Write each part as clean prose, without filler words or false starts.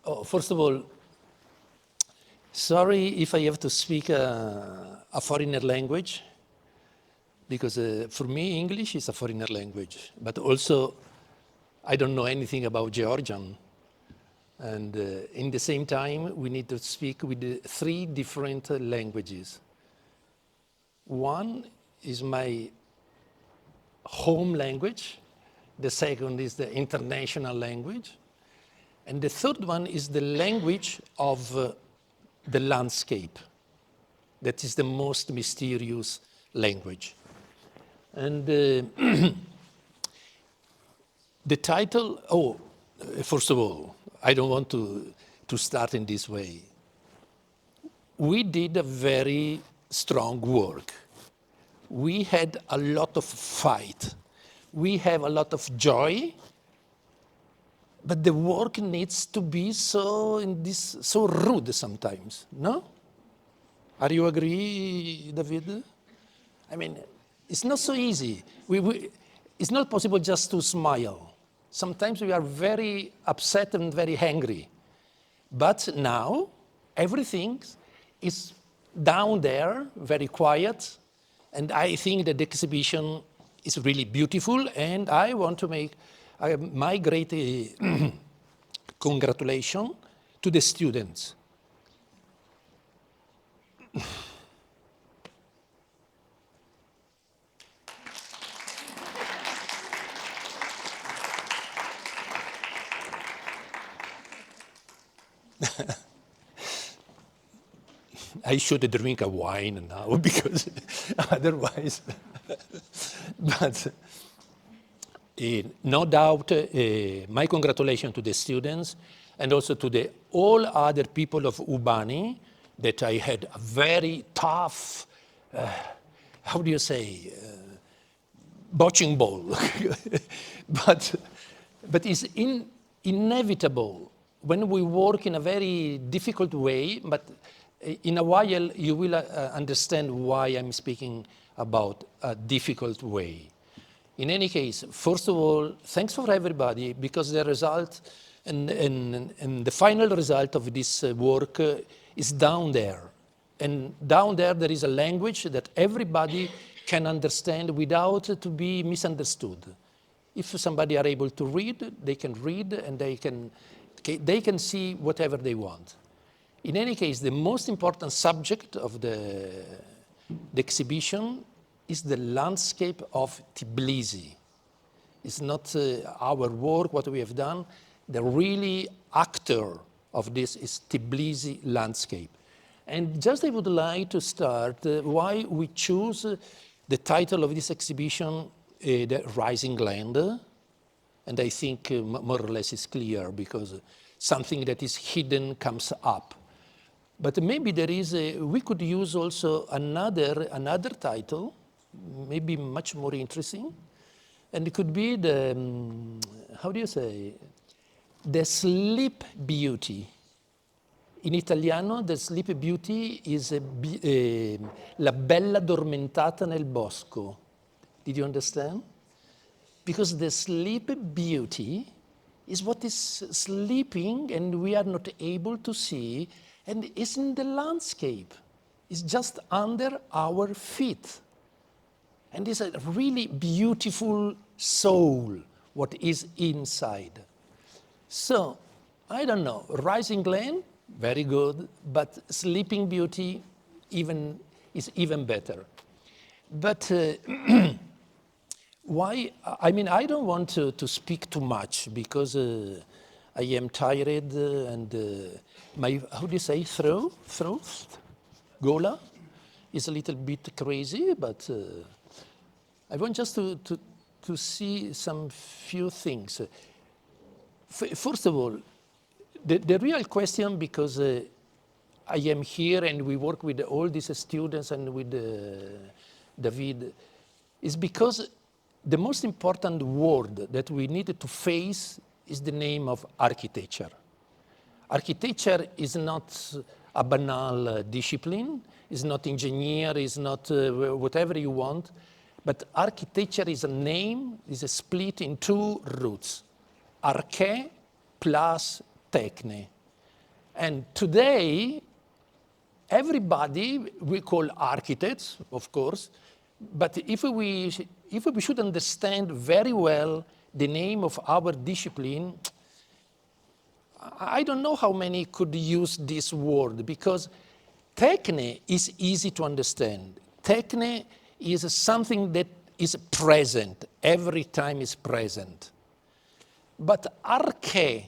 Oh, first of all, sorry if I have to speak a foreigner language, because for me, English is a foreigner language, but also I don't know anything about Georgian. And in the same time, we need to speak with three different languages. One is my home language. The second is the international language. And the third one is the language of the landscape. That is the most mysterious language. And the title, first of all, I don't want to start in this way. We did a very strong work. We had a lot of fight. We have a lot of joy, but the work needs to be so rude sometimes, no? Are you agree, David? I mean, it's not so easy. It's not possible just to smile. Sometimes we are very upset and very angry. But now, everything is down there, very quiet, and I think that the exhibition is really beautiful, and I want to make my great congratulations to the students. I should drink a wine now because otherwise, but no doubt, my congratulations to the students and also to all other people of Ubani that I had a very tough, how do you say, bocking ball. but it's inevitable when we work in a very difficult way, but in a while you will understand why I'm speaking about a difficult way. In any case, first of all, thanks for everybody, because the result and the final result of this work is down there. And down there is a language that everybody can understand without to be misunderstood. If somebody are able to read, they can read and they can see whatever they want. In any case, the most important subject of the exhibition is the landscape of Tbilisi. It's not our work, what we have done. The really actor of this is Tbilisi landscape. And just I would like to start why we choose the title of this exhibition, the Risingland. And I think more or less is clear because something that is hidden comes up. But maybe there is we could use also another title, maybe much more interesting, and it could be the, how do you say, the sleep beauty. In Italiano, the sleep beauty is la bella addormentata nel bosco. Did you understand? Because the sleep beauty is what is sleeping and we are not able to see, and it's in the landscape. It's just under our feet. And it's a really beautiful soul, what is inside. So, I don't know, Risingland, very good, but Sleeping Beauty is even better. But why, I mean, I don't want to speak too much because I am tired and my, how do you say, throat, gola, is a little bit crazy, but I want just to see some few things. First of all, the real question, because I am here and we work with all these students and with David, is because the most important word that we need to face is the name of architecture. Architecture is not a banal discipline, is not engineer, is not whatever you want, but architecture is a name, is a split in two roots, arche plus techne. And today, everybody we call architects, of course, but if we should understand very well the name of our discipline, I don't know how many could use this word, because techne is easy to understand. Techne is something that is present, every time is present. But arche,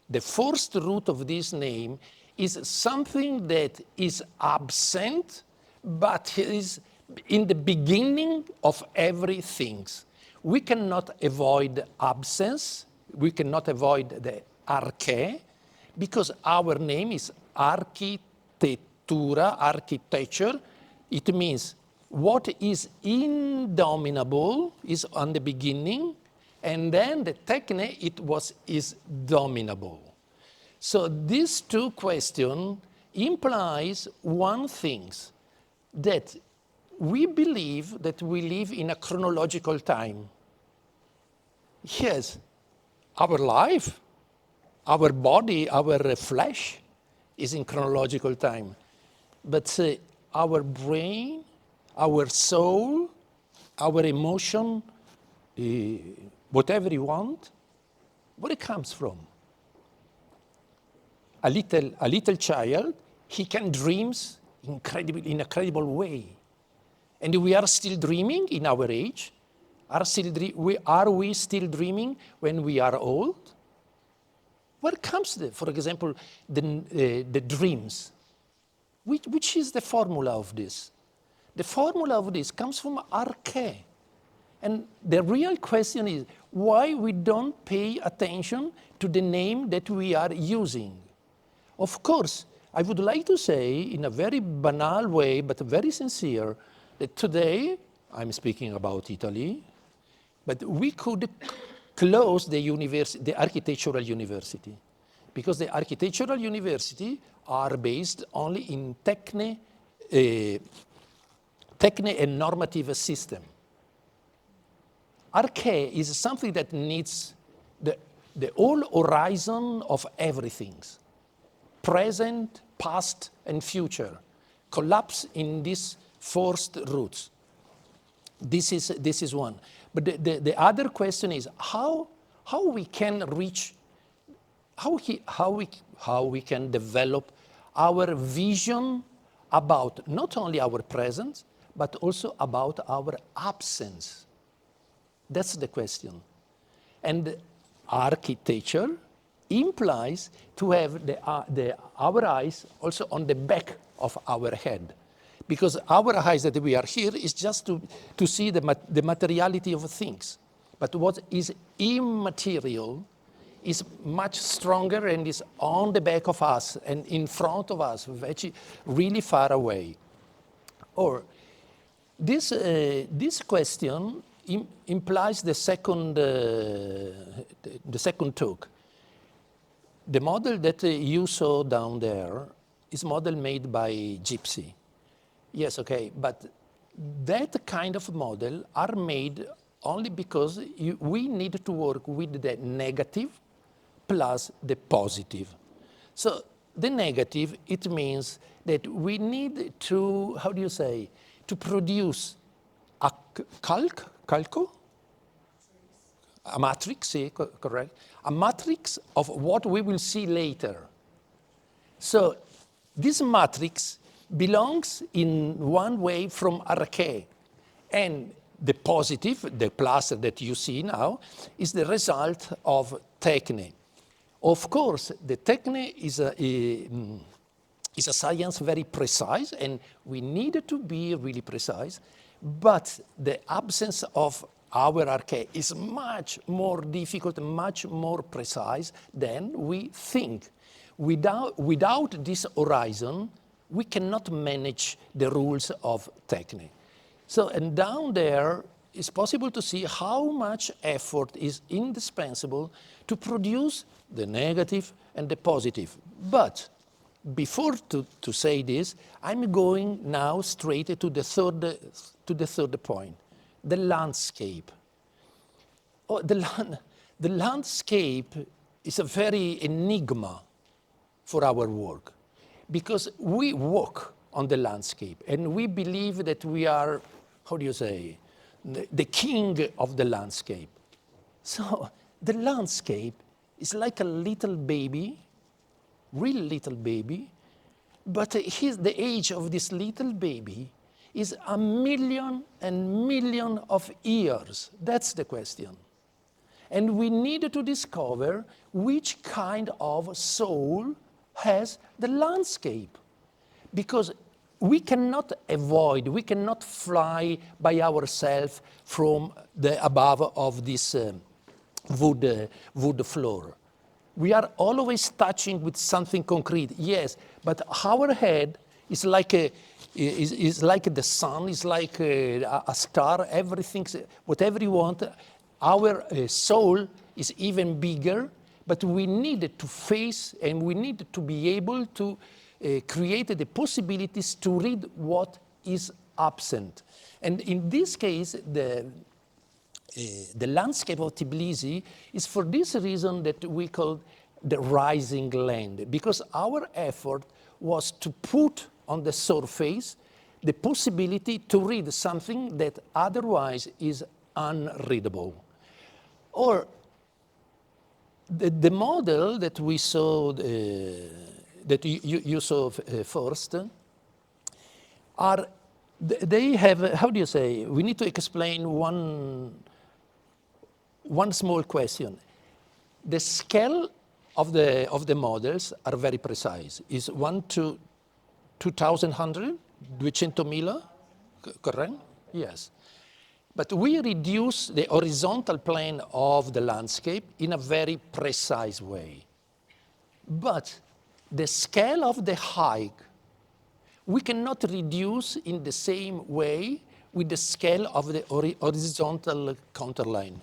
the first root of this name, is something that is absent, but is in the beginning of everything. We cannot avoid absence, we cannot avoid the arche, because our name is Architettura, architecture. It means what is indomitable is on the beginning, and then the techne is dominable. So these two questions implies one thing, that we believe that we live in a chronological time. Yes, our life, our body, our flesh is in chronological time. But our brain, our soul, our emotion, whatever you want, where it comes from? A little child, he can dream in an incredible way. And we are still dreaming in our age. Are we still dreaming when we are old? Where comes, for example, the dreams? Which is the formula of this? The formula of this comes from arche. And the real question is why we don't pay attention to the name that we are using. Of course, I would like to say in a very banal way, but very sincere, that today, I'm speaking about Italy, but we could close the architectural university, because the architectural university are based only in techne and normative system. Arche is something that needs the whole horizon of everything, present, past, and future, collapse in these first roots. This is one. But the other question is how we can reach, how we can develop our vision about not only our presence, but also about our absence. That's the question. And architecture implies to have our eyes also on the back of our head. Because our eyes that we are here is just to see the materiality of things. But what is immaterial is much stronger and is on the back of us and in front of us, really far away. Or this question implies the second talk. The model that you saw down there is a model made by Gypsy. Yes, okay, but that kind of model are made only because we need to work with the negative plus the positive. So the negative, it means that we need to, how do you say, to produce a calco? A matrix, correct? A matrix of what we will see later. So this matrix belongs in one way from arche, and the positive, the plus that you see now, is the result of techne. Of course, the techne is a science very precise, and we need to be really precise, but the absence of our arche is much more difficult, much more precise than we think. Without this horizon, we cannot manage the rules of techne. So, and down there, it's possible to see how much effort is indispensable to produce the negative and the positive. But before to say this, I'm going now straight to the third point, the landscape. Oh, the landscape is a very enigma. for our work, because we walk on the landscape and we believe that we are, how do you say, the king of the landscape. So the landscape is like a little baby, real little baby, but the age of this little baby is 1,000,000 and million of years. That's the question. And we need to discover which kind of soul has the landscape. Because we cannot avoid, we cannot fly by ourselves from the above of this wood floor. We are always touching with something concrete, yes, but our head is like is like the sun, is like a star, everything, whatever you want. Our soul is even bigger, but we need to face and we need to be able to create the possibilities to read what is absent. And in this case, the landscape of Tbilisi is for this reason that we call the Risingland, because our effort was to put on the surface the possibility to read something that otherwise is unreadable. Or the model that we saw, that you saw first, they have, how do you say, we need to explain one small question. The scale of the models are very precise. Is 1 to 2,100, 200,000, correct? Yes. But we reduce the horizontal plane of the landscape in a very precise way. But the scale of the height, we cannot reduce in the same way with the scale of the horizontal counterline.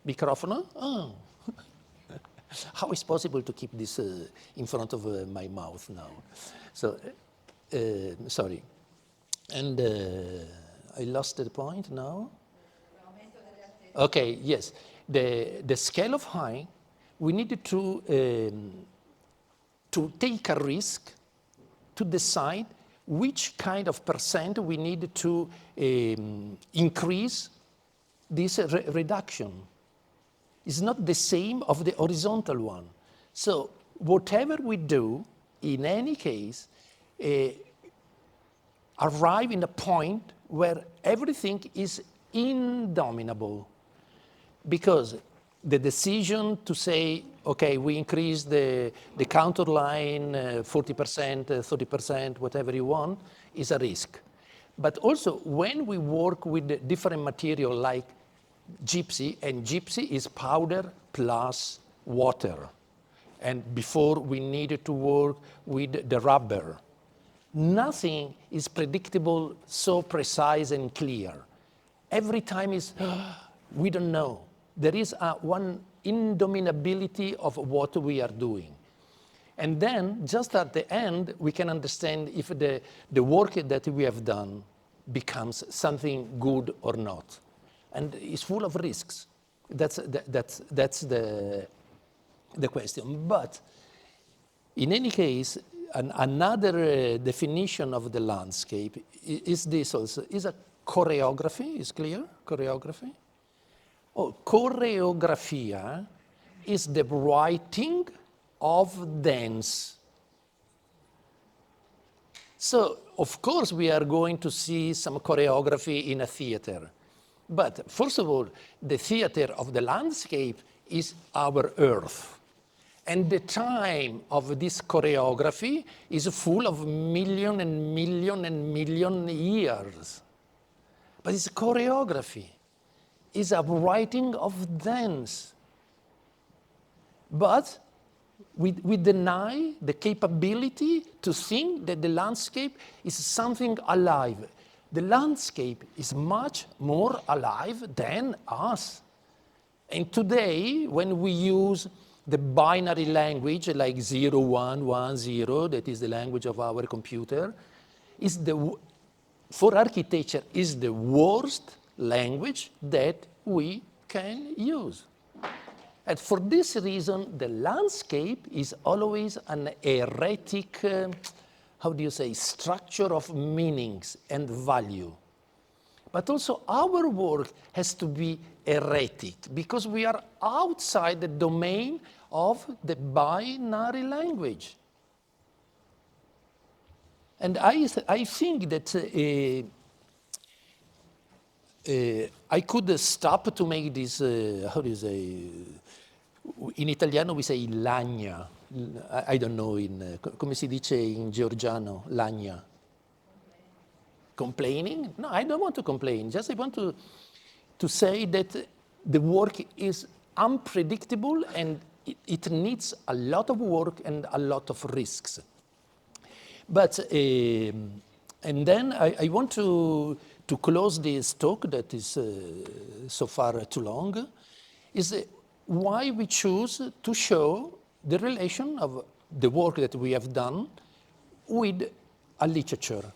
Microfono? Oh. How is possible to keep this in front of my mouth now? So, sorry. And I lost the point now. Okay, yes. The scale of height, we needed to take a risk to decide which kind of percent we need to increase this reduction. It's not the same of the horizontal one. So whatever we do, in any case, arrive in a point where everything is indomitable. Because the decision to say, okay, we increase the counter line 40%, 30%, whatever you want, is a risk. But also, when we work with different material like gypsy, and gypsy is powder plus water. And before we needed to work with the rubber. Nothing is predictable, so precise and clear. Every time is, we don't know. There is one indomitability of what we are doing. And then, just at the end, we can understand if the work that we have done becomes something good or not. And it's full of risks. That's the question. But in any case, another definition of the landscape is this also. Is a choreography, is clear? Choreography? Oh, choreografia is the writing of dance. So, of course, we are going to see some choreography in a theater. But first of all, the theater of the landscape is our earth. And the time of this choreography is full of million and million and million years. But it's choreography. It's a writing of dance. But we deny the capability to think that the landscape is something alive. The landscape is much more alive than us. And today, when we use the binary language like 0, 1, 1, 0, that is the language of our computer, for architecture is the worst language that we can use. And for this reason, the landscape is always an erratic, how do you say, structure of meanings and value. But also our work has to be erratic because we are outside the domain of the binary language. And I think that I could stop to make this, how do you say, in Italiano we say lagna. I don't know, come si dice in Georgiano, lagna. Complaining? No, I don't want to complain. Just I want to say that the work is unpredictable and it needs a lot of work and a lot of risks. But, and then I want to close this talk that is so far too long, is why we choose to show the relation of the work that we have done with a literature.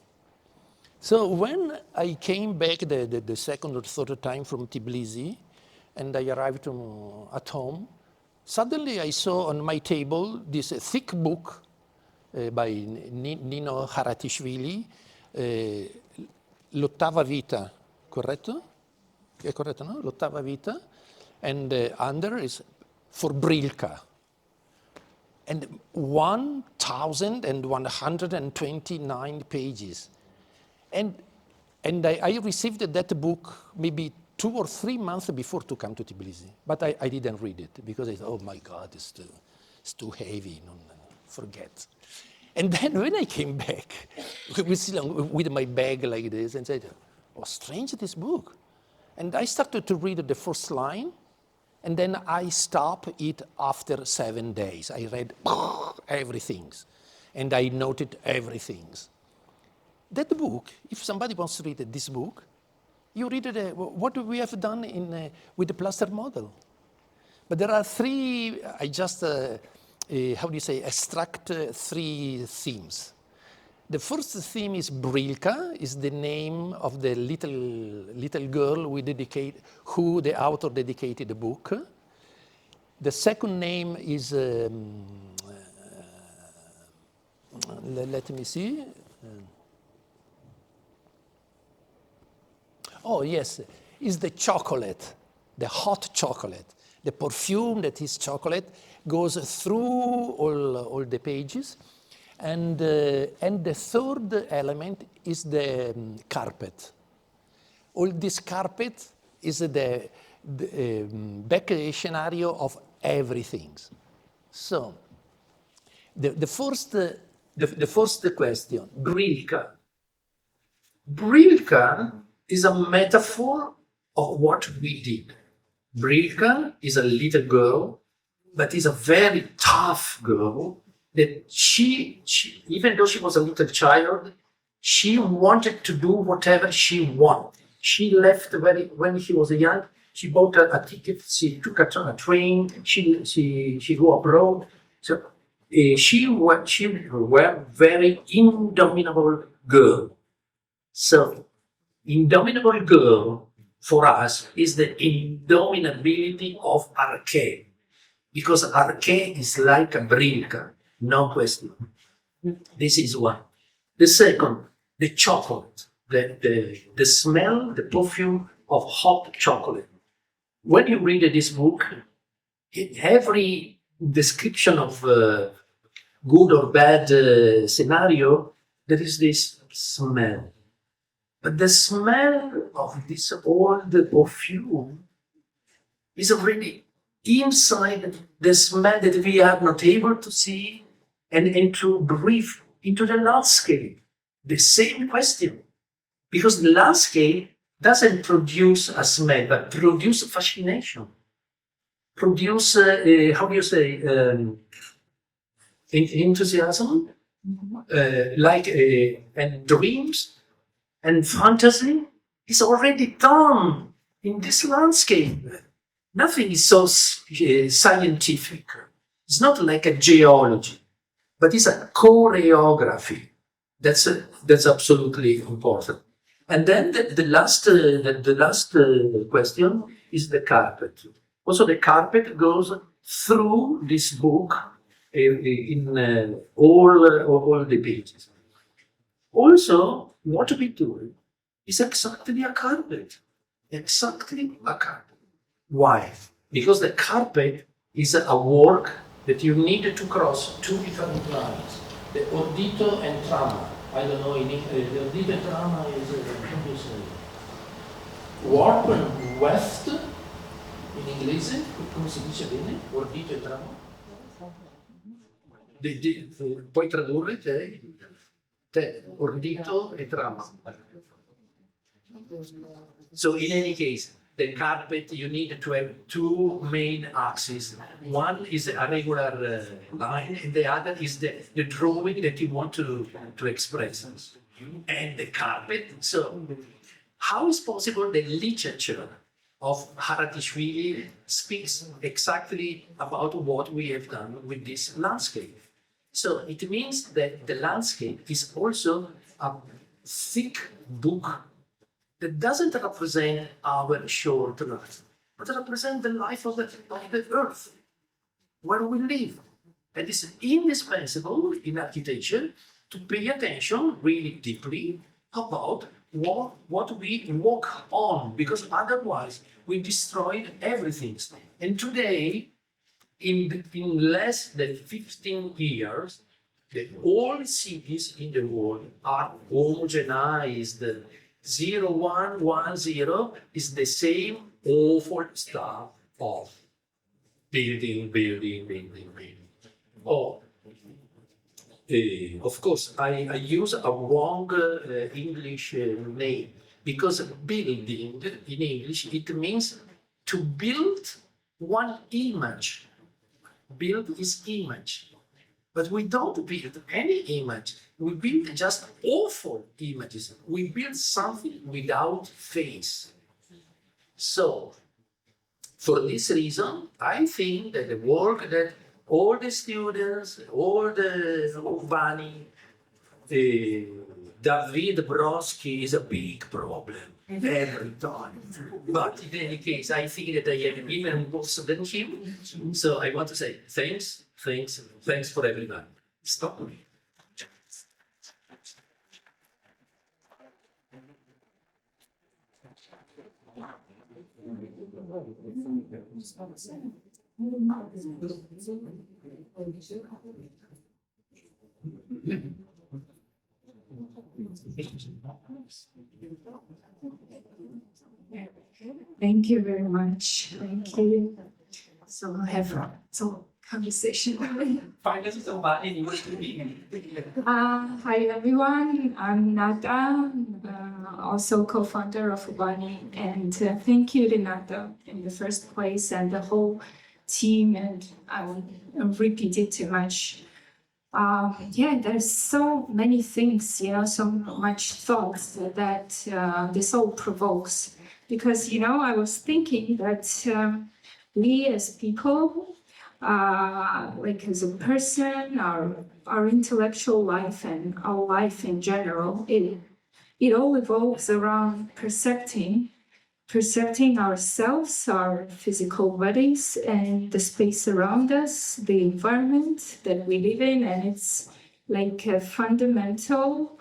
So when I came back the second or third time from Tbilisi, and I arrived at home, suddenly I saw on my table this thick book by Nino Haratischvili, L'ottava vita, corretto? È corretto, no? L'ottava vita, and under is for Brilka. And 1,129 pages. And I received that book maybe 2 or 3 months before to come to Tbilisi. But I didn't read it because I thought, oh my God, it's too heavy, forget. And then when I came back with my bag like this and said, oh, strange this book. And I started to read the first line, and then I stopped it after 7 days. I read everything, and I noted everything. That book, if somebody wants to read this book, you read it, what we have done with the plaster model. But there are 3, I just, how do you say, extract 3 themes. The first theme is Brilka, is the name of the little girl who the author dedicated the book. The second name is, let me see. Oh yes, is the chocolate, the hot chocolate. The perfume that is chocolate goes through all the pages. And the third element is the carpet. All this carpet is the back scenario of everything. So, the first question, Brilka. Brilka is a metaphor of what we did. Brilka is a little girl, but is a very tough girl, that she, even though she was a little child, she wanted to do whatever she wanted. She left when she was young, she bought a ticket, she took a train, she go abroad. So she was very indomitable girl. So indomitable girl for us is the indomitability of Arche, because Arche is like a Brilka. No question. This is one. The second, the chocolate, the smell, the perfume of hot chocolate. When you read this book, every description of good or bad scenario, there is this smell. But the smell of this old perfume is already inside the smell that we are not able to see and to breathe into the landscape. The same question. Because the landscape doesn't produce a smell, but produce fascination. Produce, how do you say, enthusiasm, and dreams and fantasy is already done in this landscape. Nothing is so scientific. It's not like a geology, but it's a choreography. That's absolutely important. And then the last question is the carpet. Also, the carpet goes through this book in all the pages. Also, what we do is exactly a carpet. Exactly a carpet. Why? Because the carpet is a work that you need to cross two different lines. The ordito and trama. I don't know, the ordito and trama is, how do you say? Warp and weft, in inglese, come si dice bene? Ordito e trama? Puoi tradurre te, ordito e trama. So in any case, the carpet, you need to have two main axes. One is a regular line, and the other is the drawing that you want to express. And the carpet, so how is possible the literature of Haratischvili speaks exactly about what we have done with this landscape? So it means that the landscape is also a thick book that doesn't represent our short life, but represent the life of the earth, where we live. And it's indispensable in architecture to pay attention really deeply about what we walk on, because otherwise we destroy everything. And today, in less than 15 years, all cities in the world are homogenized. 0110 is the same awful stuff of building. Oh, of course, I use a wrong English name, because building in English, it means to build one image. Build is image. But we don't build any image. We build just awful images. We build something without face. So, for this reason, I think that the work that all the students, all the Ubani, David Brodsky is a big problem every time. But in any case, I think that I am even worse than him. So I want to say thanks for everyone. Stop. Thank you very much. Thank you. So I have some conversation. Hi everyone, I'm Nata, also co-founder of Ubani, and thank you Renata in the first place and the whole team, and I won't repeat it too much. There's so many things, so much thoughts that this all provokes. Because, I was thinking that we as people, like as a person, our intellectual life and our life in general, it all evolves around percepting ourselves, our physical bodies, and the space around us, the environment that we live in, and it's like a fundamental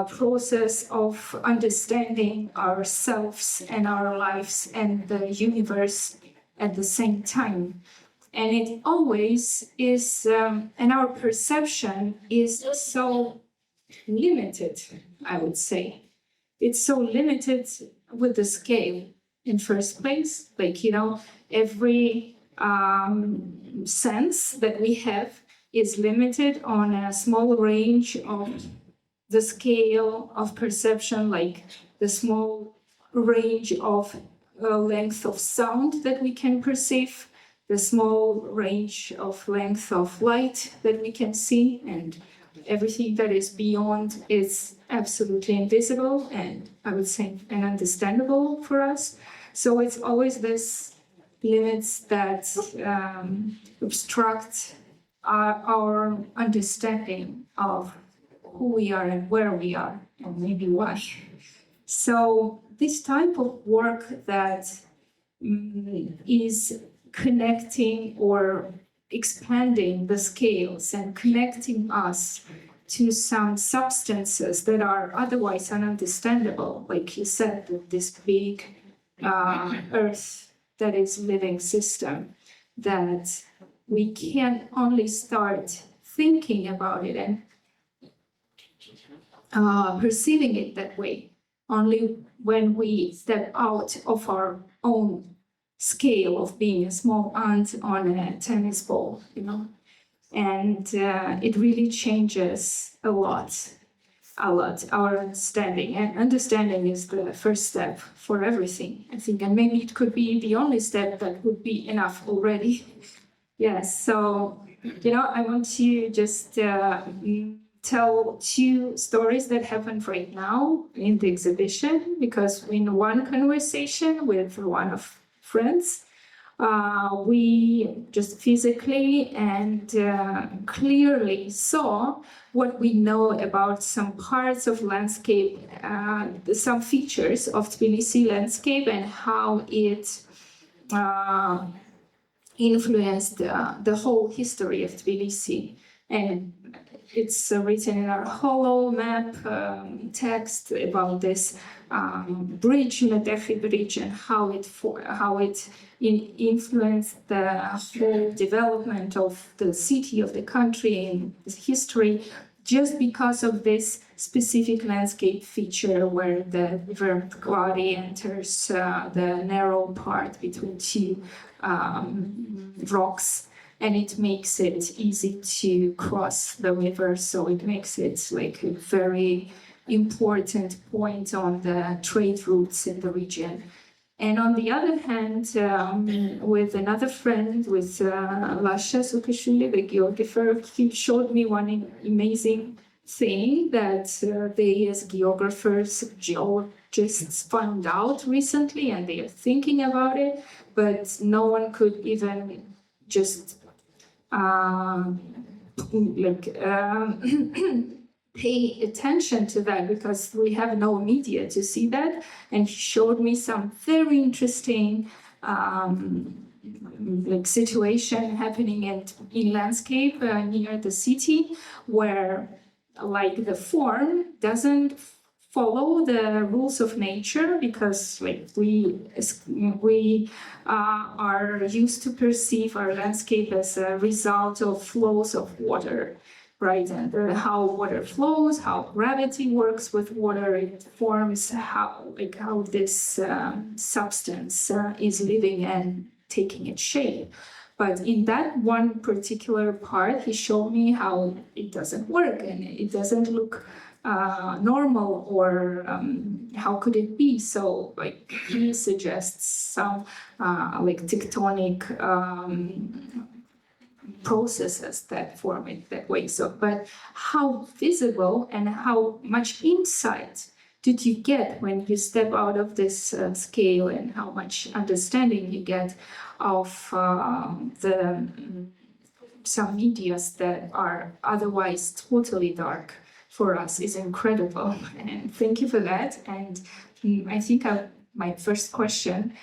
process of understanding ourselves and our lives and the universe at the same time. And it always is, and our perception is so limited, I would say. It's so limited with the scale in first place, like, every sense that we have is limited on a small range of the scale of perception, like the small range of length of sound that we can perceive, the small range of length of light that we can see, and everything that is beyond is absolutely invisible and I would say ununderstandable for us. So it's always this limits that obstruct our understanding of who we are and where we are and maybe why. So this type of work that is connecting or expanding the scales and connecting us to some substances that are otherwise ununderstandable. Like you said, this big earth that is living system, that we can only start thinking about it and perceiving it that way only when we step out of our own scale of being a small ant on a tennis ball, and it really changes a lot our understanding. And understanding is the first step for everything, I think, and maybe it could be the only step that would be enough already. Yes, so I want to just tell two stories that happened right now in the exhibition, because in one conversation with one of friends, we just physically and clearly saw what we know about some parts of landscape, some features of Tbilisi landscape, and how it influenced the whole history of Tbilisi. And it's written in our hollow map text about this bridge, Medefi Bridge, and how it influenced the whole development of the city, of the country, and its history, just because of this specific landscape feature where the river Ghiaie enters the narrow part between two rocks. And it makes it easy to cross the river, so it makes it like a very important point on the trade routes in the region. And on the other hand, with another friend, with Lasha Sukashvili, the geographer, he showed me one amazing thing that they, as geographers, geologists, found out recently, and they are thinking about it, but no one could even just pay attention to that, because we have no media to see that. And he showed me some very interesting situation happening in landscape near the city, where the form doesn't follow the rules of nature, because we are used to perceive our landscape as a result of flows of water, right? And how water flows, how gravity works with water, it forms how this substance is living and taking its shape. But in that one particular part, he showed me how it doesn't work, and it doesn't look normal, or how could it be? So he suggests some tectonic processes that form it that way. So, but how visible and how much insight did you get when you step out of this scale, and how much understanding you get of some medias that are otherwise totally dark for us is incredible. And thank you for that. And I think my first question,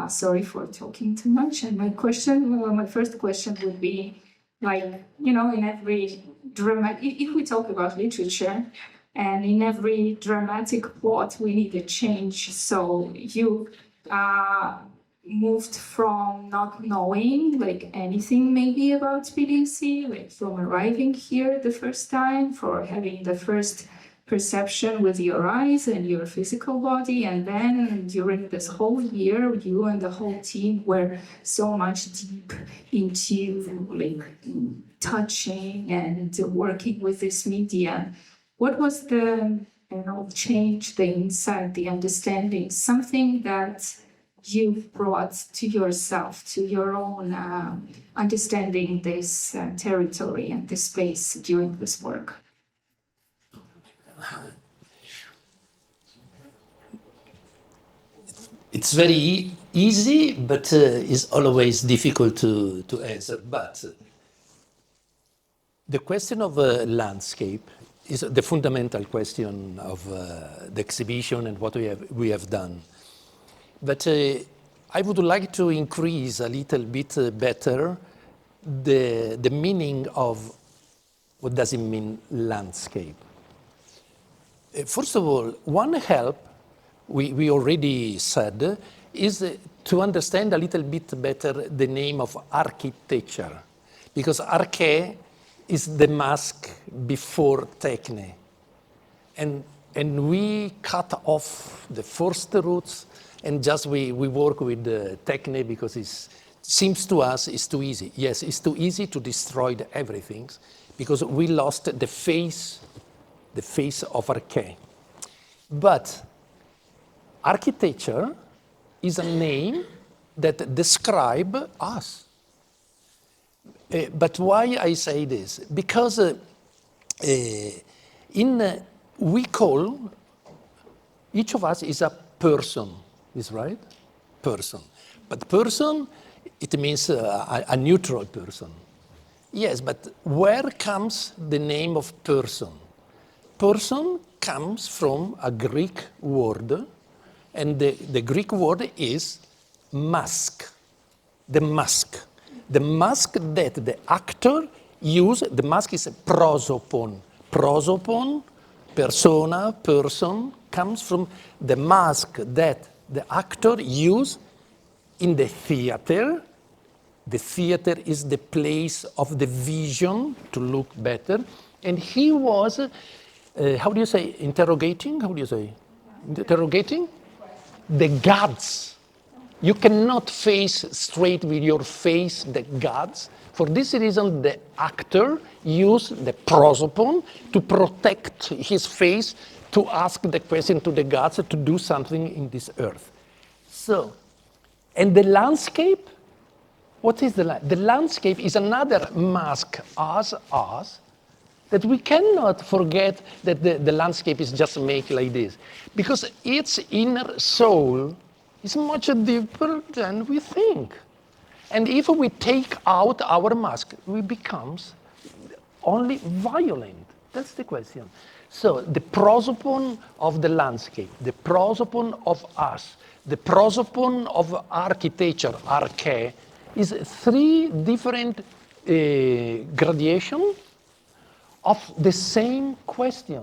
sorry for talking too much. And my first question would be, in every drama, if we talk about literature, and in every dramatic plot, we need a change. So you moved from not knowing anything maybe about Tbilisi, from arriving here the first time, for having the first perception with your eyes and your physical body, and then during this whole year, you and the whole team were so much deep into touching and working with this media. What was the change, the insight, the understanding, something that you've brought to yourself, to your own understanding this territory and this space during this work? It's very easy, but it's always difficult to answer. But the question of landscape is the fundamental question of the exhibition and what we have done. But I would like to increase a little bit better the meaning of what does it mean landscape. First of all, one help, we already said, is to understand a little bit better the name of architecture, because arche is the mask before techne. And we cut off the first roots and just we work with the techne because it seems to us it's too easy. Yes, it's too easy to destroy everything because we lost the face of arche. But architecture is a name that describes us. But why I say this? Because we call, each of us is a person, is right? Person. But person, it means a neutral person. Yes, but where comes the name of person? Person comes from a Greek word, and the Greek word is mask, the mask. The mask that the actor uses, the mask is prosopon. Prosopon, persona, person, comes from the mask that the actor uses in the theater. The theater is the place of the vision to look better. And he was, how do you say, interrogating? How do you say? Interrogating? The gods. You cannot face straight with your face the gods. For this reason, the actor used the prosopon to protect his face, to ask the question to the gods to do something in this earth. So, and the landscape, what is the landscape? The landscape is another mask as us, that we cannot forget that the landscape is just made like this. Because its inner soul is much deeper than we think. And if we take out our mask, we become only violent. That's the question. So the prosopon of the landscape, the prosopon of us, the prosopon of architecture, arche, is three different gradations of the same question.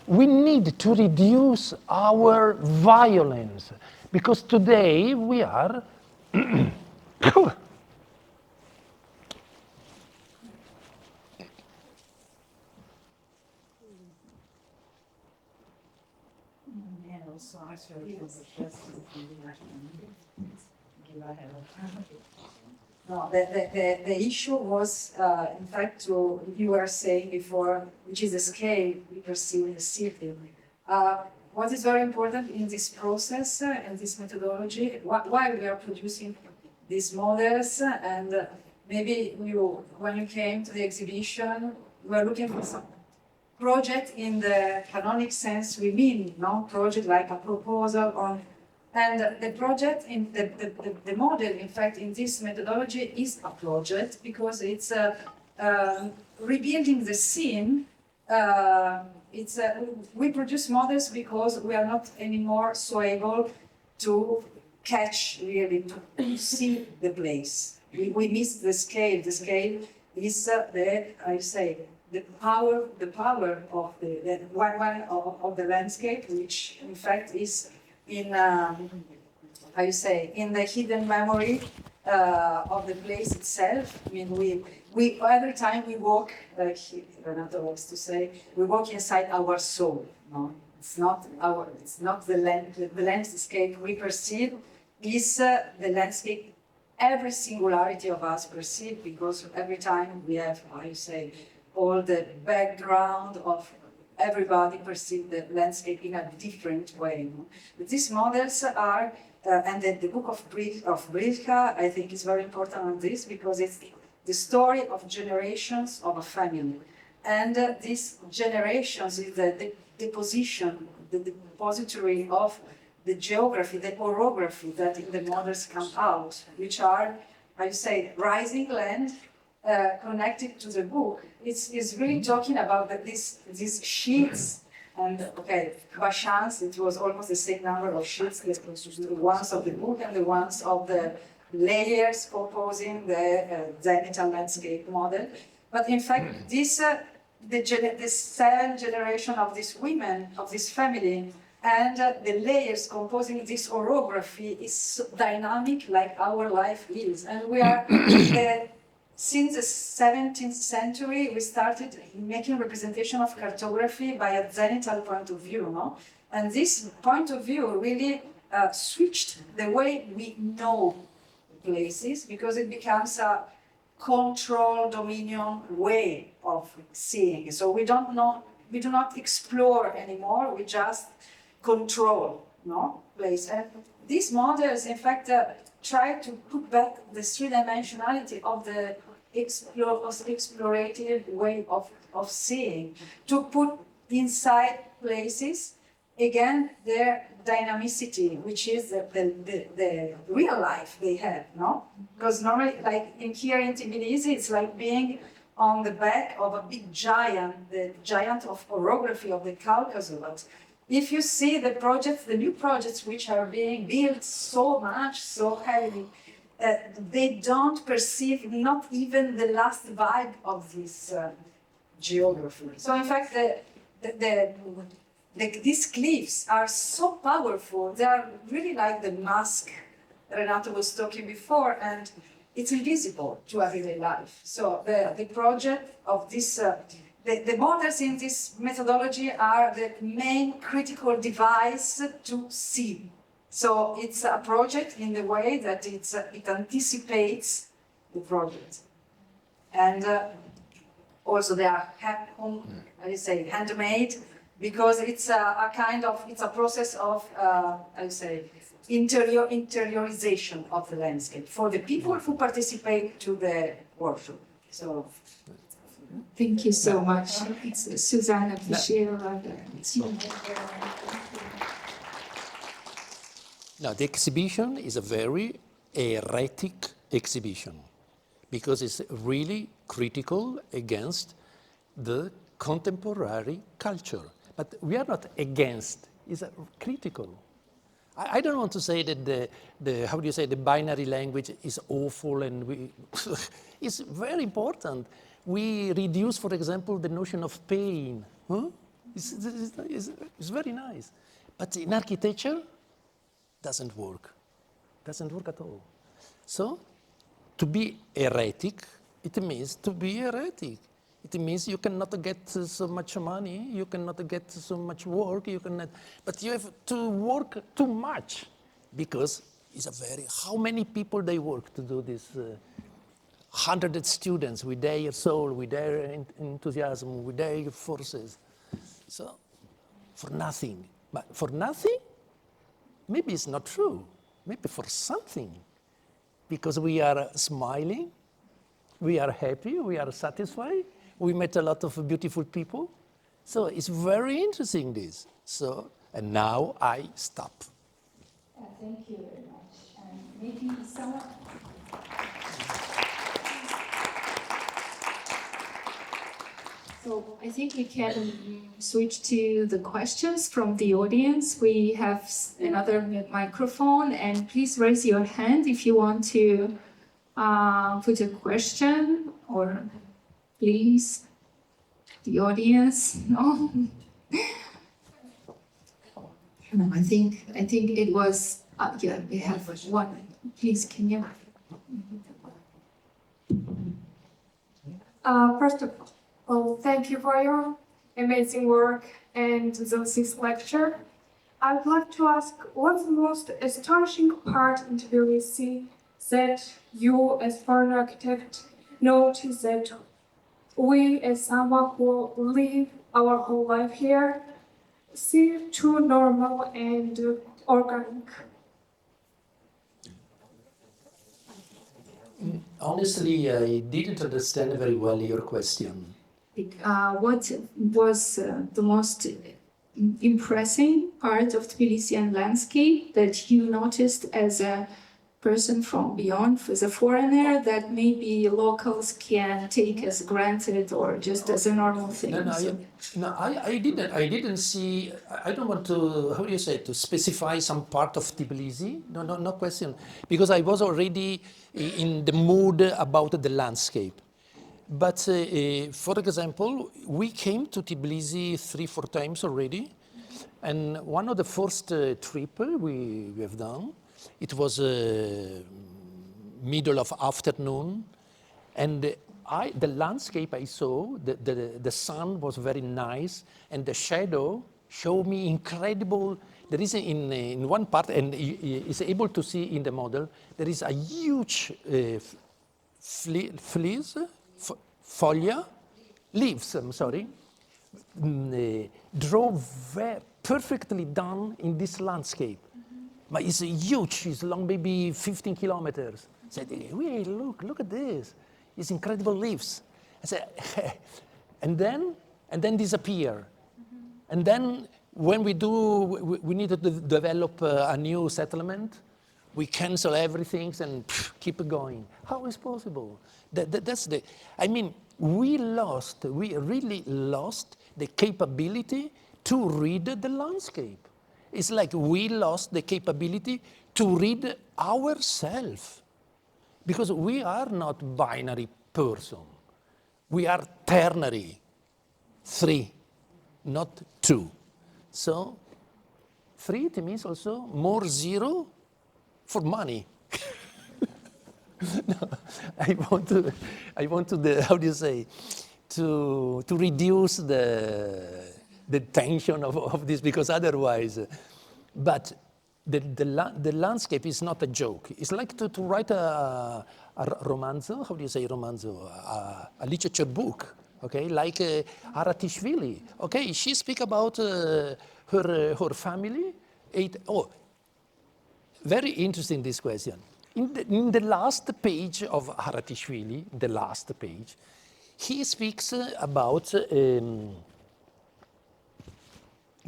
We need to reduce our violence because today we are No, the issue was, in fact, you were saying before, which is the scale we perceive in the city. What is very important in this process and this methodology, why we are producing these models, and maybe when you came to the exhibition, we were looking for some project in the canonic sense we mean, no? Project like a proposal on. And the project, in the model, in fact, in this methodology is a project because it's rebuilding the scene. We produce models because we are not anymore so able to catch, really, to see the place. We miss the scale. The scale is the power of the landscape, which in fact is in in the hidden memory of the place itself. I mean, we every time we walk, like Renato likes to say, we walk inside our soul. No, it's not the landscape we perceive is the landscape every singularity of us perceive, because every time we have, all the background of everybody perceive the landscape in a different way. No? But these models are, and the book of Brilka, I think, is very important on this, because it's the story of generations of a family. And these generations is the deposition, the depository of the geography, the orography that in the models come out, which are, Risingland, connected to the book. It's really talking about these sheets And okay, by chance, it was almost the same number of sheets, the ones of the book and the ones of the layers composing the zenital landscape model. But in fact, this the seventh generation of these women, of this family, and the layers composing this orography is so dynamic like our life is. And we are, since the 17th century, we started making representation of cartography by a zenital point of view, no? And this point of view really switched the way we know places, because it becomes a control, dominion way of seeing. So we do not explore anymore, we just control, no, place. And these models, in fact, try to put back the three-dimensionality of the explorative way of seeing, to put inside places, again, their dynamicity, which is the real life they have, no? Because normally, like here in Tbilisi, it's like being on the back of a big giant, the giant of orography of the Caucasus. But if you see the projects, the new projects which are being built so much, so heavily, they don't perceive not even the last vibe of this geography. So in fact, these cliffs are so powerful. They are really like the mask Renato was talking before, and it's invisible to everyday life. So the project of this, the models in this methodology are the main critical device to see. So it's a project in the way that it anticipates the project. And also they are handmade, because it's a kind of, it's a process of, interiorization of the landscape for the people who participate to the workshop. So, thank you so much. It's Susanna Fischer. Now, the exhibition is a very heretic exhibition, because it's really critical against the contemporary culture. But we are not against, it's critical. I don't want to say that the binary language is awful, and it's very important. We reduce, for example, the notion of pain. Huh? It's very nice. But in architecture, doesn't work at all. So, to be heretic, it means to be heretic. It means you cannot get so much money, you cannot get so much work, but you have to work too much, because it's how many people they work to do this? 100 students with their soul, with their enthusiasm, with their forces. So, for nothing. But for nothing, maybe it's not true. Maybe for something. Because we are smiling, we are happy, we are satisfied, we met a lot of beautiful people. So it's very interesting, this. So, and now I stop. Thank you very much. And maybe someone... So I think we can switch to the questions from the audience. We have another microphone, and please raise your hand if you want to put a question, or please, the audience. No, no. I think it was. Yeah, we have one. Please, can you? First of all, thank you for your amazing work and this lecture. I would like to ask, what's the most astonishing part in Tbilisi that you, as foreign architect, notice that we, as someone who live our whole life here, see too normal and organic? Honestly, I didn't understand very well your question. What was the most impressive part of Tbilisian landscape that you noticed as a person from beyond, as a foreigner, that maybe locals can take as granted or just as a normal thing? I didn't see. I don't want to. How do you say, to specify some part of Tbilisi? No question, because I was already in the mood about the landscape. But for example, we came to Tbilisi 3-4 times already, and one of the first trip we have done. It was middle of afternoon, and the landscape I saw, the sun was very nice, and the shadow showed me incredible. There is in one part, and is able to see in the model, there is a huge leaves, I'm sorry, perfectly done in this landscape. But it's huge, it's long, maybe 15 kilometers. I said, wait, look at this. It's incredible leaves. I said, and then disappear. And then when we needed to develop a new settlement, we cancel everything and keep going. How is possible? We really lost the capability to read the landscape. It's like we lost the capability to read ourselves, because we are not binary person. We are ternary, 3, not 2. So 3, it means also more 0 for money. No, I want to how do you say, to reduce the tension of this, because otherwise, but the landscape is not a joke. It's like to write a romanzo, how do you say romanzo? A literature book, okay? Like Aratishvili, okay? She speak about her family. Very interesting, this question. In the last page of Aratishvili, the last page, he speaks about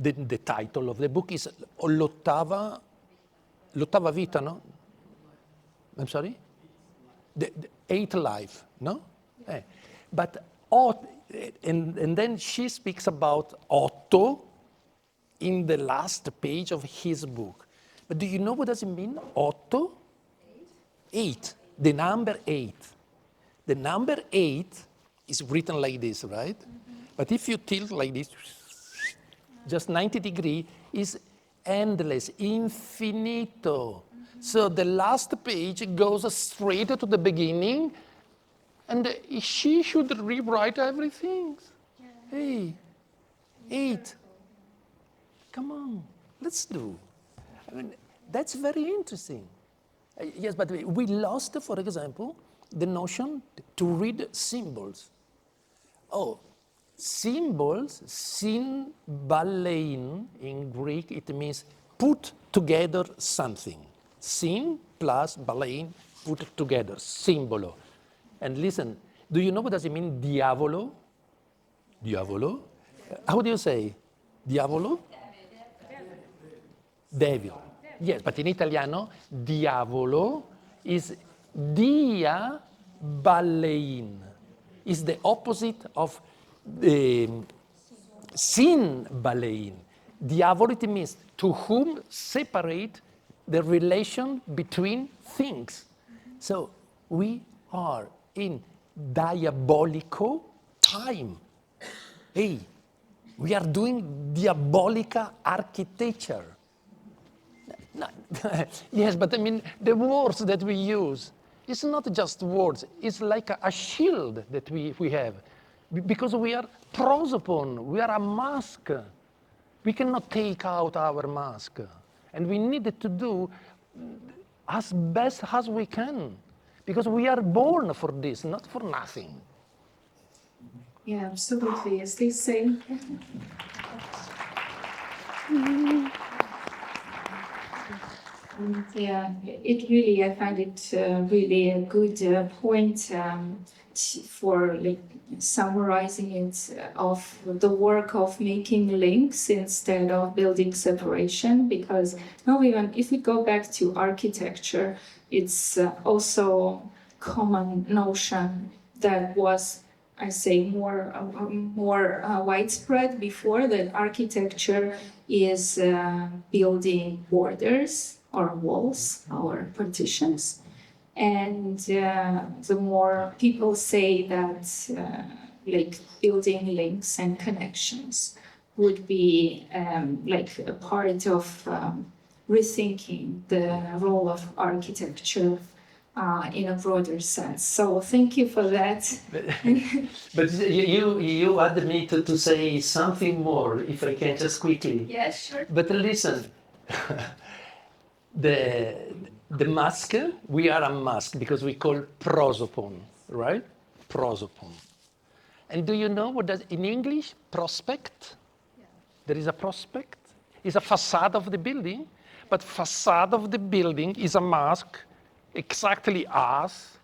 the title of the book is L'ottava vita, no? I'm sorry? The 8th life, no? But, and then she speaks about Otto in the last page of his book. But do you know what does it mean, Otto? 8, the number 8. The number 8 is written like this, right? But if you tilt like this, just 90 degrees, is endless, infinito. So the last page goes straight to the beginning, and she should rewrite everything. Hey, 8. Come on, let's do. That's very interesting. Yes, but we lost, for example, the notion to read symbols. Symbols, symbalein in Greek, it means put together something. Syn plus balein, put together, simbolo. And listen, do you know what does it mean, diavolo? Diavolo? How do you say? Diavolo? Devil. Yes, but in Italiano, diavolo is dia balein. Is the opposite of sin balein. Diavolo, it means to whom separate the relation between things. So we are in diabolical time. Hey, we are doing diabolica architecture. No, yes, but I mean, the words that we use, it's not just words, it's like a shield that we have. Because we are prosopon, we are a mask. We cannot take out our mask. And we needed to do as best as we can. Because we are born for this, not for nothing. Yeah, absolutely. As they say. And, yeah, it really, I find it really a good point for like summarizing it of the work of making links instead of building separation. Because now, even if we go back to architecture, it's also common notion that was, I say, more widespread before, that architecture is building borders or walls or partitions. And the more people say that like building links and connections would be like a part of rethinking the role of architecture in a broader sense. So thank you for that. But you asked me to say something more, if I can, just quickly. Yes, sure. But listen, the mask, we are a mask because we call prosopon, right? Prosopon. And do you know what does in English prospect? Yeah. There is a prospect. It's a facade of the building, but facade of the building is a mask, exactly as,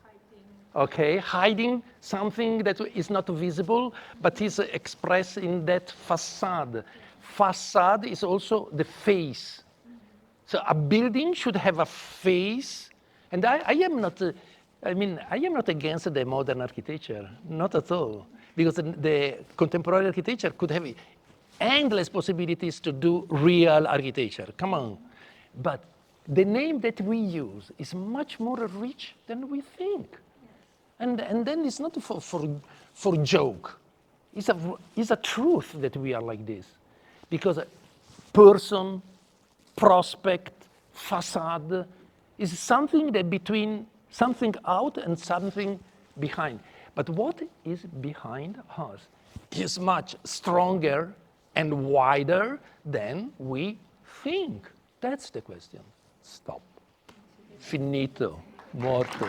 okay, hiding something that is not visible, but is expressed in that facade. Facade is also the face. So a building should have a face, and I am not, I am not against the modern architecture, not at all, because the contemporary architecture could have endless possibilities to do real architecture. Come on. But the name that we use is much more rich than we think. And then it's not for joke. It's a truth that we are like this. Because person, prospect, facade is something that between something out and something behind. But what is behind us is much stronger and wider than we think. That's the question. Stop. Finito. Morto.